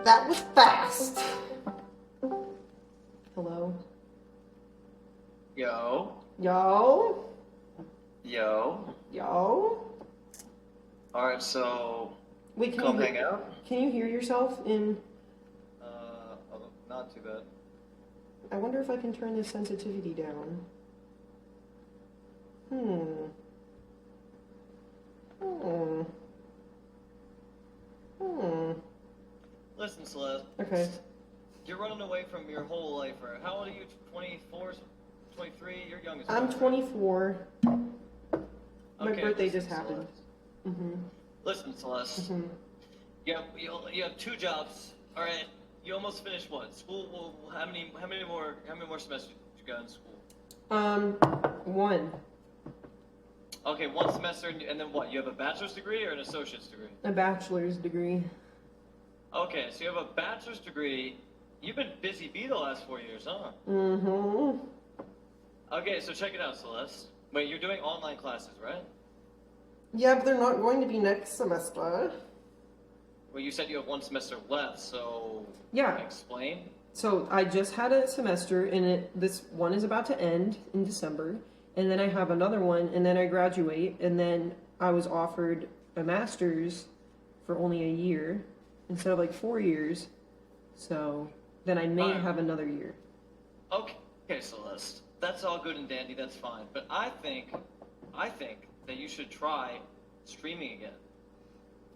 That was fast. Hello? Yo. Yo? Yo. Yo? Alright, so Wait, come hang out? Can you hear yourself in... Not too bad. I wonder if I can turn this sensitivity down. Hmm. Listen, Celeste. Okay. You're running away from your whole life, right? How old are you? 24? 23? You're young as I'm fuck, 24. My Okay, birthday listen, just happened. Celeste. Mm-hmm. Listen, Celeste. Mm-hmm. You have 2 jobs. Alright. You almost finished what? School? Well, how many more semesters you got in school? 1. Okay, 1 semester, and then what? You have a bachelor's degree or an associate's degree? A bachelor's degree. Okay, so you have a bachelor's degree. You've been busy bee the last 4 years, huh? Mm-hmm. Okay, so check it out, Celeste. Wait, you're doing online classes, right? Yeah, but they're not going to be next semester. Well, you said you have 1 semester left, so... Yeah. Explain. So I just had a semester, and this one is about to end in December, and then I have another one, and then I graduate, and then I was offered a master's for only a year instead of like 4 years. So then I may have another year. Okay, Celeste. That's all good and dandy. That's fine. But I think that you should try streaming again.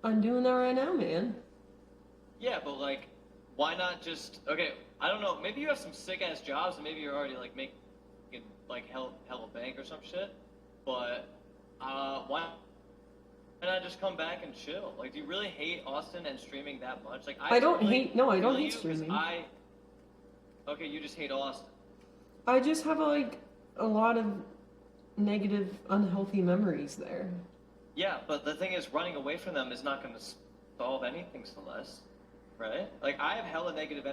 I'm doing that right now, man. Yeah, but like, why not just? Okay, I don't know. Maybe you have some sick ass jobs, and maybe you're already like making like hella bank or some shit. But why not just come back and chill? Like, do you really hate Austin and streaming that much? Like, I don't hate. No, I don't hate streaming. Okay, you just hate Austin. I just have like a lot of negative, unhealthy memories there. Yeah, but the thing is, running away from them is not going to solve anything, Celeste. Right? Like, I have hella negative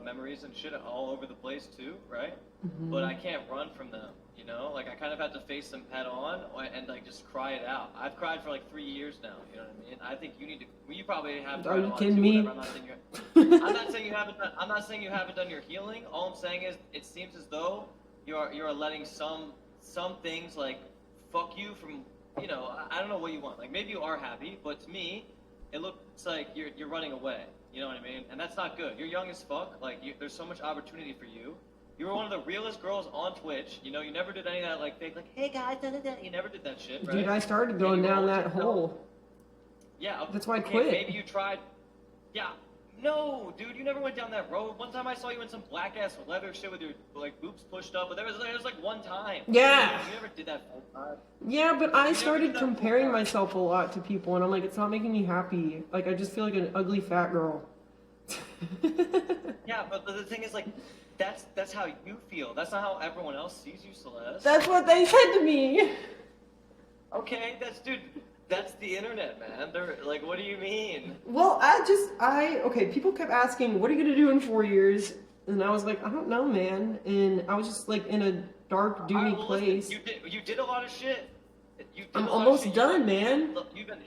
memories and shit all over the place too, right? Mm-hmm. But I can't run from them, you know? Like, I kind of have to face them head on and like just cry it out. I've cried for like 3 years now, you know what I mean? I think you need to. Well, you probably have. Are you kidding me? I'm not saying you haven't. I'm not saying you haven't done your healing. All I'm saying is, it seems as though you're letting some things like fuck you from. You know, I don't know what you want. Like, maybe you are happy, but to me, it looks like you're running away. You know what I mean? And that's not good. You're young as fuck. Like, there's so much opportunity for you. You were one of the realest girls on Twitch. You know, you never did any of that, like, fake, like, hey guys, da, da, da. You never did that shit, right? Dude, I started going down that hole. Yeah. Okay, that's why I quit. Maybe you tried. Yeah. No, dude, you never went down that road. One time I saw you in some black ass leather shit with your like boobs pushed up, but there was like one time. Yeah. You never did that full time. Yeah, but I started comparing myself a lot to people, and I'm like, it's not making me happy. Like, I just feel like an ugly fat girl. Yeah, but the thing is, like, that's how you feel. That's not how everyone else sees you, Celeste. That's what they said to me. Okay, that's the internet, man. They're like, what do you mean? Well, okay, people kept asking, what are you going to do in 4 years? And I was like, I don't know, man. And I was just like in a dark, doomy place. Listen, you did a lot of shit. I'm almost done, man. You've been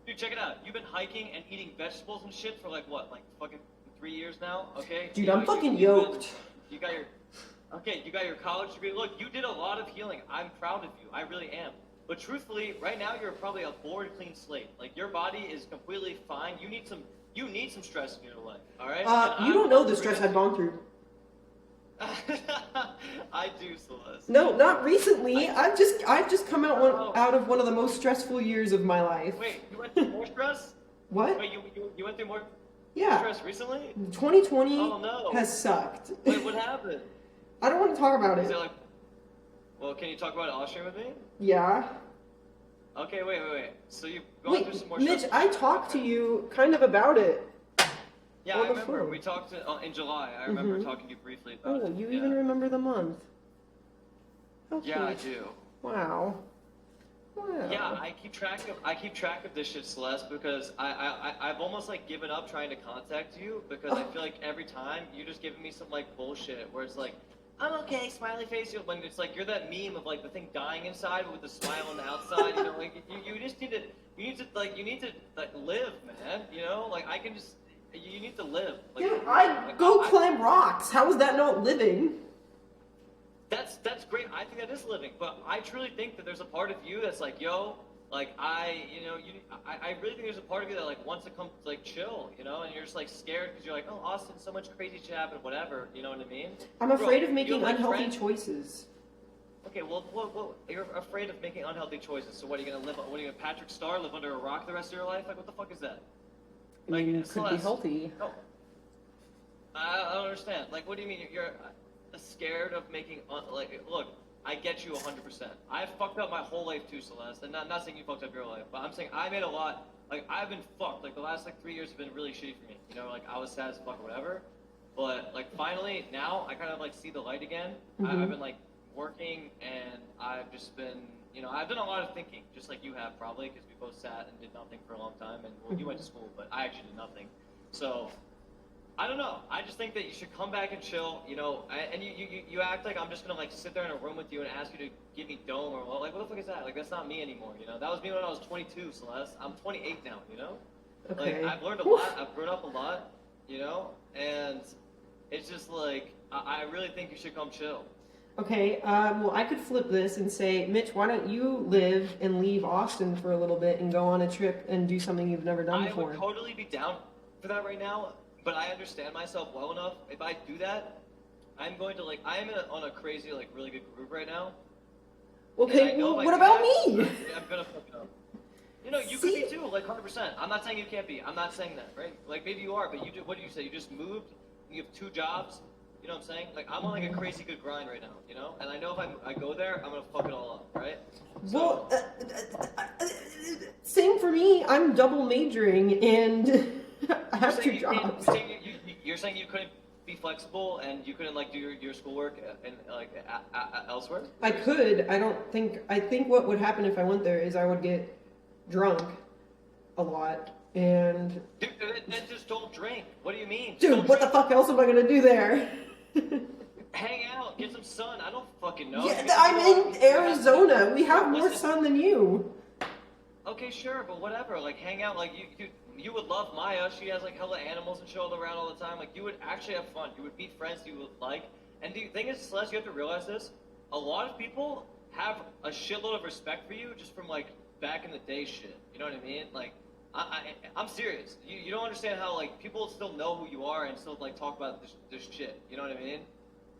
Dude, check it out. You've been hiking and eating vegetables and shit for like what? Like fucking 3 years now, okay? Dude, I'm fucking yoked. You got your college degree. Look, you did a lot of healing. I'm proud of you. I really am. But truthfully, right now you're probably a bored, clean slate. Like, your body is completely fine. You need some stress in your life, all right? You don't know the stress I've gone through. I do, Celeste. No, not recently. I've just come out of one of the most stressful years of my life. Wait, you went through more stress? What? Wait, you went through more stress recently? 2020 Oh, no. has sucked. Wait, what happened? I don't want to talk about Is it. it like, well, can you talk about it off stream with me? Yeah. Okay, wait. So you've gone through some more Mitch, stress. I talked to you kind of about it. Yeah, I remember. We talked in July. I remember talking to you briefly about it. Oh, you even remember the month. Okay. Yeah, I do. Wow. Yeah, I keep track of this shit, Celeste, because I've almost like given up trying to contact you because I feel like every time you're just giving me some like bullshit where it's like, I'm okay, smiley face. When it's like you're that meme of like the thing dying inside with the smile on the outside. You know, like you just need to live, man. You know, like I can just You need to live. Like, Yeah, I go climb rocks. How is that not living? That's great. I think that is living, but I truly think that there's a part of you that's like, yo, like I really think there's a part of you that like wants to come like chill, you know, and you're just like scared because you're like, oh, Austin, so much crazy shit happened, whatever, you know what I mean? I'm afraid of you making have, like, unhealthy friends- choices. Okay, well, you're afraid of making unhealthy choices. So what are you gonna live? What are you gonna Patrick Star live under a rock the rest of your life? Like, what the fuck is that? I mean, Like, it could be Celeste, healthy. No, I don't understand. Like, what do you mean you're scared of making like? Look, I get you 100%. I fucked up my whole life too, Celeste. And not saying you fucked up your life, but I'm saying I made a lot. Like, I've been fucked. Like, the last like 3 years have been really shitty for me. You know, like I was sad as fuck or whatever. But like finally now I kind of like see the light again. I've been like working and I've just been, you know, I've done a lot of thinking, just like you have probably, because we both sat and did nothing for a long time. And well, you went to school, but I actually did nothing. So I don't know. I just think that you should come back and chill, you know. And you act like I'm just gonna like sit there in a room with you and ask you to give me dome or like what the fuck is that? Like that's not me anymore, you know. That was me when I was 22, Celeste. I'm 28 now, you know. Okay. Like I've learned a lot. I've grown up a lot, you know. And it's just like I really think you should come chill. Okay, well, I could flip this and say, Mitch, why don't you live and leave Austin for a little bit and go on a trip and do something you've never done before? I would totally be down for that right now, but I understand myself well enough. If I do that, I'm going to like I'm on a crazy like really good groove right now. Okay, well, what about me? I'm gonna fuck it up. You know, you could be too, like 100%. I'm not saying you can't be. I'm not saying that, right? Like maybe you are, but you do. What do you say? You just moved. You have 2 jobs. You know what I'm saying? Like I'm on like a crazy good grind right now, you know. And I know if I go there, I'm gonna fuck it all up, right? So, Well, same for me. I'm double majoring and I have 2 jobs. You're saying you couldn't be flexible and you couldn't like do your schoolwork and like elsewhere? I could. I think what would happen if I went there is I would get drunk a lot and. Dude, then just don't drink. What do you mean? Dude, what the fuck else am I gonna do there? Hang out, get some sun. I don't fucking know. Yeah, I'm in Arizona. We have more sun than you. Okay, sure, but whatever. Like, hang out. Like, you would love Maya. She has like hella animals and shit all around all the time. Like, you would actually have fun. You would meet friends you would like. And the thing is, Celeste, you have to realize this. A lot of people have a shitload of respect for you just from like back in the day shit. You know what I mean? Like, I'm serious. You don't understand how like people still know who you are and still like talk about this shit. You know what I mean?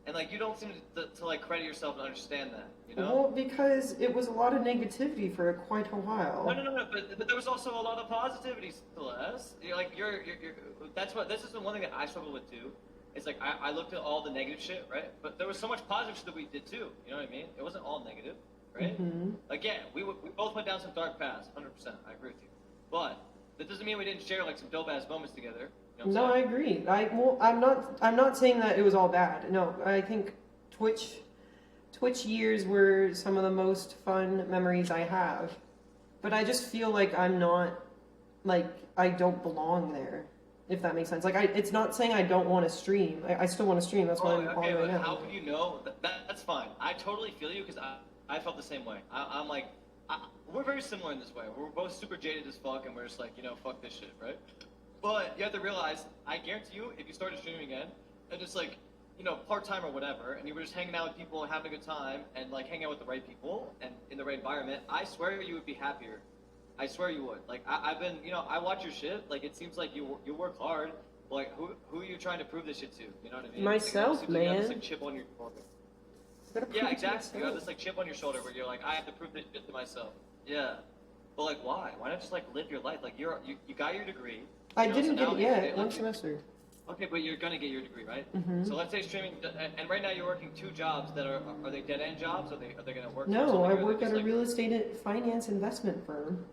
And like you don't seem to like credit yourself and understand that. You know? Well, because it was a lot of negativity for quite a while. No. But there was also a lot of positivity, Celeste. You're that's what this is the one thing that I struggle with too. It's like I looked at all the negative shit, right? But there was so much positive shit that we did too. You know what I mean? It wasn't all negative, right? Mm-hmm. Again, we both went down some dark paths, 100%. I agree with you. But that doesn't mean we didn't share like some dope ass moments together. You know I agree. I'm not saying that it was all bad. No, I think Twitch years were some of the most fun memories I have. But I just feel like I'm not, like, I don't belong there, if that makes sense. Like, it's not saying I don't want to stream. I still want to stream. That's why I'm on right now. How could you know? That's fine. I totally feel you because I felt the same way. I'm like, we're very similar in this way. We're both super jaded as fuck, and we're just like, you know, fuck this shit, right? But you have to realize, I guarantee you, if you started streaming again, and just like, you know, part-time or whatever, and you were just hanging out with people and having a good time, and like hanging out with the right people, and in the right environment, I swear you would be happier. I swear you would. Like, I've been, you know, I watch your shit, like, it seems like you work hard, but like, who are you trying to prove this shit to? You know what I mean? Myself, like, man. You have this, like, chip on your shoulder. Yeah, exactly. You have this like chip on your shoulder where you're like, I have to prove this shit to myself. Yeah. But like, why? Why not just like live your life? Like you got your degree. I didn't get it yet. One semester. Okay, but you're gonna get your degree, right? Mm-hmm. So let's say streaming, and right now you're working 2 jobs that are they dead end jobs? Are they gonna work? No, I work at a real estate finance investment firm.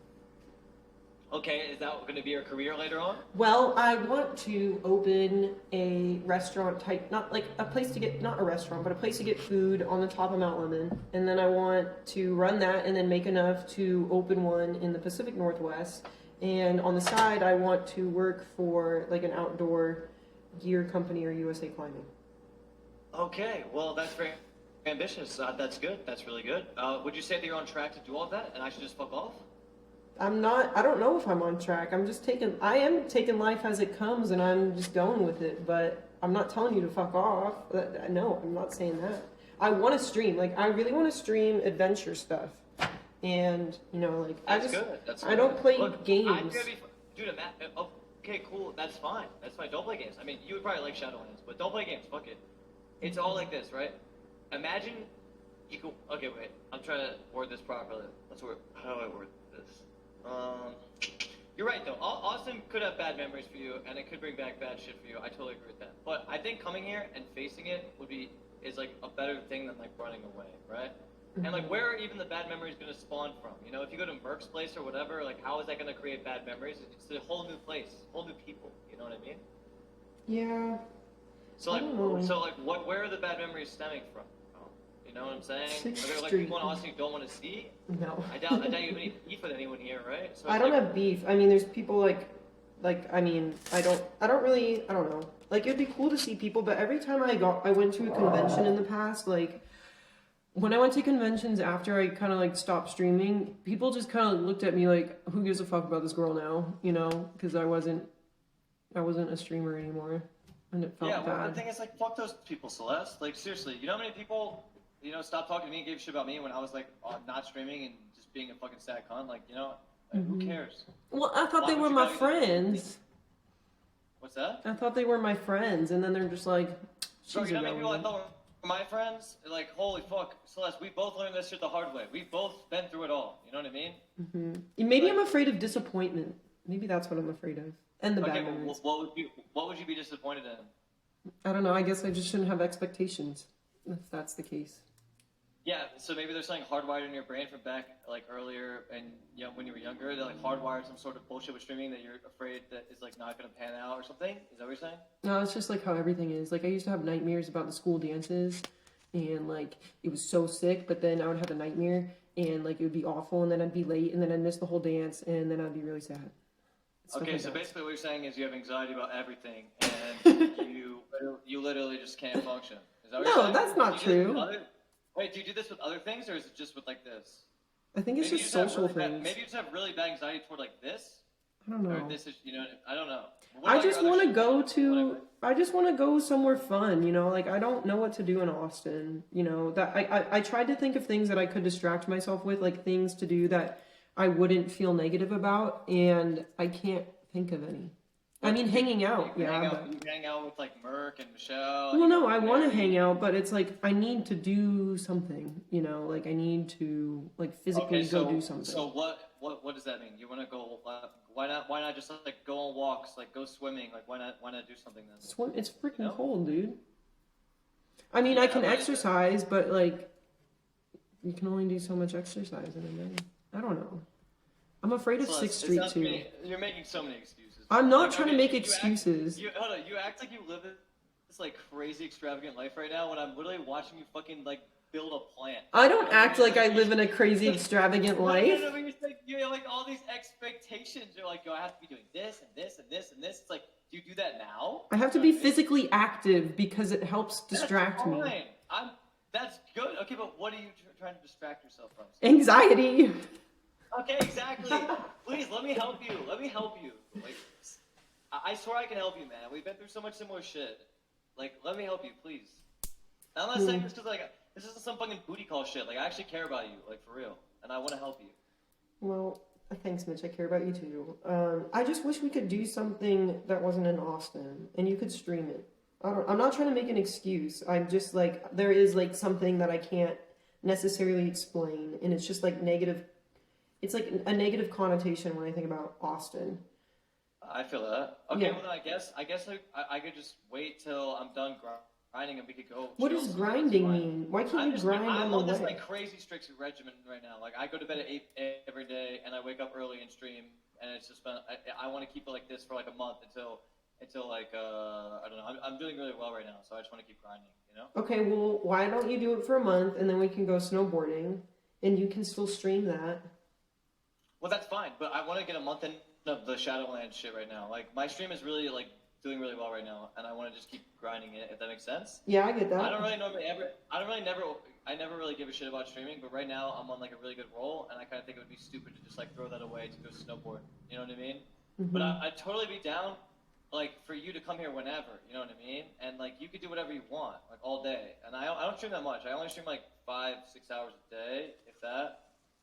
Okay, is that going to be your career later on? Well, I want to open a restaurant type, not like a place to get, not a restaurant, but a place to get food on the top of Mount Lemon. And then I want to run that and then make enough to open one in the Pacific Northwest. And on the side, I want to work for like an outdoor gear company or USA Climbing. Okay, well, that's very ambitious. That's good. That's really good. Would you say that you're on track to do all that and I should just fuck off? I'm not. I don't know if I'm on track. I am taking life as it comes, and I'm just going with it. But I'm not telling you to fuck off. No, I'm not saying that. I want to stream. Like, I really want to stream adventure stuff, and like That's good. That's I good. don't play Look, games. Dude, okay, cool. That's fine. That's fine. Don't play games. I mean, you would probably like Shadowlands, but don't play games. Fuck it. It's all like this, right? Imagine you go. Okay, wait. I'm trying to word this properly. How do I word this? You're right though. Austin could have bad memories for you, and it could bring back bad shit for you. I totally agree with that. But I think coming here and facing it is like a better thing than like running away, right? And like, where are even the bad memories going to spawn from? If you go to Merc's place or whatever, like, how is that going to create bad memories? It's a whole new place, whole new people. You know what I mean? Yeah. So like, where are the bad memories stemming from? You know what I'm saying? Are there like people in Austin you don't want to see? No. I doubt you have any beef with anyone here, right? So I don't have beef. I mean, there's people like I mean, I don't know. Like, it'd be cool to see people, but every time I went to a convention in the past, like, when I went to conventions after I kind of like stopped streaming, people just kind of looked at me like, who gives a fuck about this girl now? Because I wasn't a streamer anymore, and it felt bad. Yeah, well, the thing is, like, fuck those people, Celeste. Like, seriously, you know how many people, stopped talking to me and gave a shit about me when I was like not streaming and just being a fucking sad cunt? Like, who cares? Well, I thought they were my friends. What's that? I thought they were my friends, and then they're just like, Bro, you know how many people I thought were my friends? Like, holy fuck, Celeste, we both learned this shit the hard way. We've both been through it all. You know what I mean? Mm-hmm. Maybe I'm afraid of disappointment. Maybe that's what I'm afraid of. And the bad memories. What would you be disappointed in? I don't know. I guess I just shouldn't have expectations, if that's the case. Yeah, so maybe there's something hardwired in your brain from back like earlier and when you were younger that like hardwired some sort of bullshit with streaming that you're afraid that is like not going to pan out or something. Is that what you're saying? No, it's just like how everything is. Like, I used to have nightmares about the school dances, and like it was so sick. But then I would have a nightmare, and like it would be awful, and then I'd be late, and then I'd miss the whole dance, and then I'd be really sad. Okay, so basically what you're saying is you have anxiety about everything, and you literally just can't function. Is that what you're saying? No, that's not true. Wait, do you do this with other things, or is it just with like this? I think it's just social things. Maybe you just have really bad anxiety toward like this. I don't know. Or this is, I don't know. I just want to go somewhere fun, like I don't know what to do in Austin, that I tried to think of things that I could distract myself with, like things to do that I wouldn't feel negative about, and I can't think of any. I mean, hanging out, you hang out with like Merc and Michelle. Well, no, I want to hang out, but it's like I need to do something, like I need to like physically go do something. So what does that mean? You want to go? Why not just like go on walks, like go swimming? Like why not do something then? Swim? It's freaking cold, dude. I mean, I can exercise, but like you can only do so much exercise in a day. I don't know. I'm afraid of 6th Street too. You're making so many excuses. I'm not trying to make excuses. Hold on, you act like you live this like crazy extravagant life right now when I'm literally watching you fucking like build a plant. I don't act like I live in a crazy extravagant life. No, you have like all these expectations. You're like, I have to be doing this and this and this and this. It's like, do you do that now? I have to be physically active because it helps distract me. That's good. Okay, but what are you trying to distract yourself from? Anxiety. Okay, exactly. Please, let me help you. Like, I swear I can help you, man. We've been through so much similar shit. Like, let me help you, please. I'm not saying this because, like, this isn't some fucking booty call shit. Like, I actually care about you, like, for real. And I want to help you. Well, thanks, Mitch. I care about you, too. I just wish we could do something that wasn't in Austin, and you could stream it. I'm not trying to make an excuse. I'm just, like, there is, like, something that I can't necessarily explain, and it's just, like, negative. It's like a negative connotation when I think about Austin. I feel that. Okay, well then I guess I could just wait till I'm done grinding and we could go. What does grinding mean? Why can't you grind on the way? I'm on this like crazy strict regimen right now. Like I go to bed at 8 every day and I wake up early and stream, and it's just been. I want to keep it like this for like a month until like I don't know. I'm doing really well right now, so I just want to keep grinding. Okay, well why don't you do it for a month and then we can go snowboarding and you can still stream that. Well, that's fine, but I want to get a month in of the Shadowlands shit right now. Like, my stream is really, like, doing really well right now, and I want to just keep grinding it, if that makes sense. Yeah, I get that. I don't really never I never really give a shit about streaming, but right now I'm on like a really good roll, and I kind of think it would be stupid to just like throw that away to go snowboard. You know what I mean? But I'd totally be down, like for you to come here whenever. You know what I mean? And like you could do whatever you want, like all day. And I don't stream that much. I only stream like 5-6 hours a day, if that.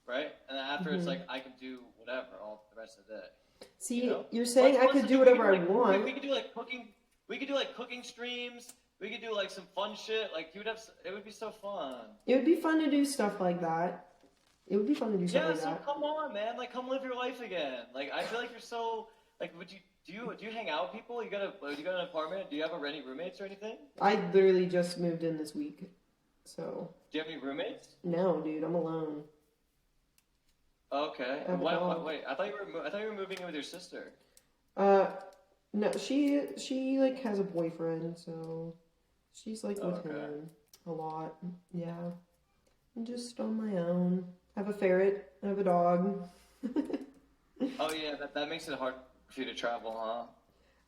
Right? And then after it's like I can do whatever all the rest of the day. See, You know? you're saying I could do whatever I want. We could do like cooking. We could do like cooking streams. We could do like some fun shit. Like you would have. It would be so fun. It would be fun to do stuff like that. It would be fun to do stuff Yeah. like So that. come on, man. Like come live your life again. Like I feel like you're so. Like would you do you hang out with people? You got an apartment? Do you have any roommates or anything? I literally just moved in this week, so. Do you have any roommates? No, dude, I'm alone. Okay. I have a dog. Wait. I thought you were moving in with your sister. No, she like has a boyfriend, so she's like with him a lot. Yeah, I'm just on my own. I have a ferret. I have a dog. Oh yeah, that makes it hard for you to travel, huh?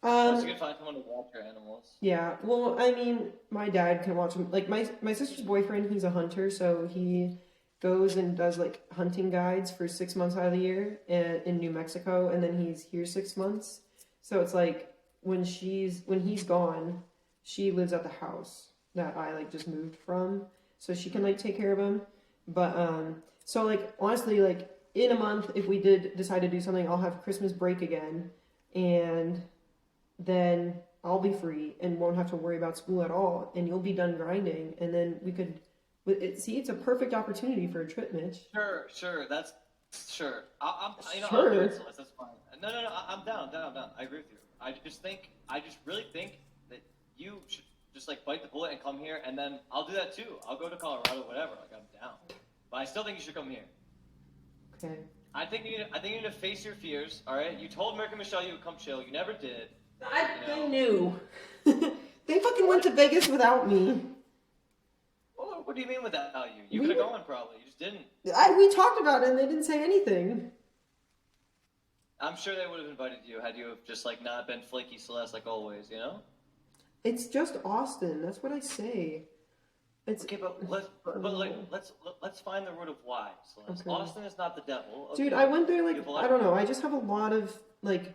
Unless you can find someone to watch your animals. Yeah, well, I mean, my dad can watch him. Like my sister's boyfriend, he's a hunter, so he goes and does like hunting guides for 6 months out of the year in New Mexico, and then he's here 6 months. So it's like when he's gone, she lives at the house that I like just moved from, so she can like take care of him. But so like honestly, like in a month, if we did decide to do something, I'll have Christmas break again, and then I'll be free and won't have to worry about school at all, and you'll be done grinding, and then we could. See, it's a perfect opportunity for a trip, Mitch. Sure. That's sure. I'm Sure. I'll do it, Celeste, that's fine. No. I'm down. I agree with you. I just really think that you should just like bite the bullet and come here, and then I'll do that too. I'll go to Colorado, whatever. Like I'm down. But I still think you should come here. Okay. I think you need to face your fears. All right. You told Merc and Michelle you would come chill. You never did. They knew. They fucking went to Vegas without me. What do you mean without you? You could have gone probably. You just didn't. We talked about it and they didn't say anything. I'm sure they would have invited you had you have just like not been flaky Celeste like always, you know? It's just Austin. That's what I say. It's okay, but let's find the root of why, Celeste. Okay. Austin is not the devil. Okay? Dude, I went there like I don't know. I just have a lot of like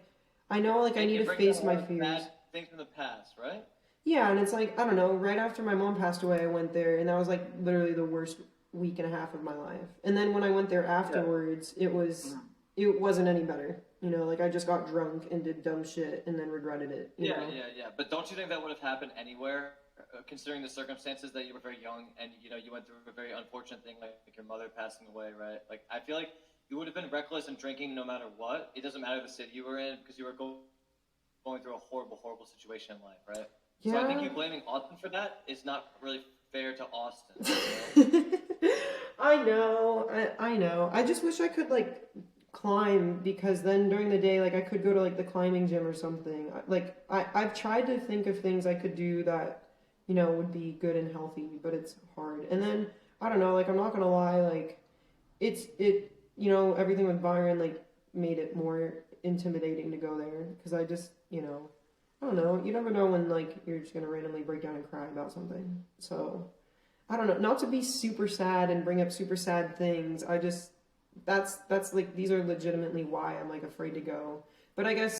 I know like I need to face my fears. Bad things from the past, right? Yeah, and it's like, I don't know, right after my mom passed away, I went there, and that was like literally the worst week and a half of my life. And then when I went there afterwards, it wasn't any better. You know, like I just got drunk and did dumb shit and then regretted it. You know? Yeah. But don't you think that would have happened anywhere, considering the circumstances that you were very young and, you know, you went through a very unfortunate thing like your mother passing away, right? Like, I feel like you would have been reckless and drinking no matter what. It doesn't matter the city you were in because you were going through a horrible, horrible situation in life, right? Yeah. So I think you blaming Austin for that is not really fair to Austin. You know? I know. I just wish I could like climb because then during the day, like I could go to like the climbing gym or something. Like I've tried to think of things I could do that, you know, would be good and healthy, but it's hard. And then I don't know, like I'm not gonna lie, like you know, everything with Byron like made it more intimidating to go there because I just, you know. I don't know. You never know when like you're just gonna randomly break down and cry about something. So I don't know. Not to be super sad and bring up super sad things. I just that's like these are legitimately why I'm like afraid to go. But I guess